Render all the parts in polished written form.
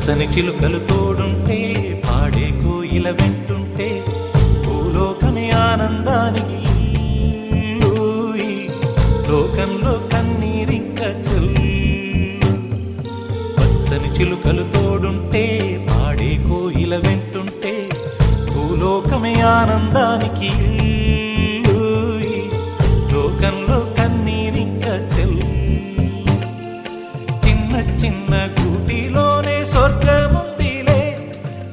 పచ్చని చిలుకలు తోడుంటే పాడే కోయిల వెంటుంటే భూలోకమే ఆనందానికి లోకంలో కన్నీరింక చెల్లు. పచ్చని చిలుకలు తోడుంటే పాడే కోయిల వెంటుంటే భూలోకమే ఆనందానికి లోకంలో కన్నీరింక చెల్లు. చిన్న చిన్న గూటిలోనే స్వర్గముందిలే,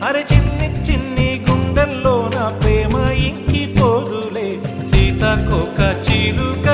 అరే చిన్ని చిన్ని గుండెల్లో నా ప్రేమ ఇంకిపోదులే. సీతాకోక చిలుక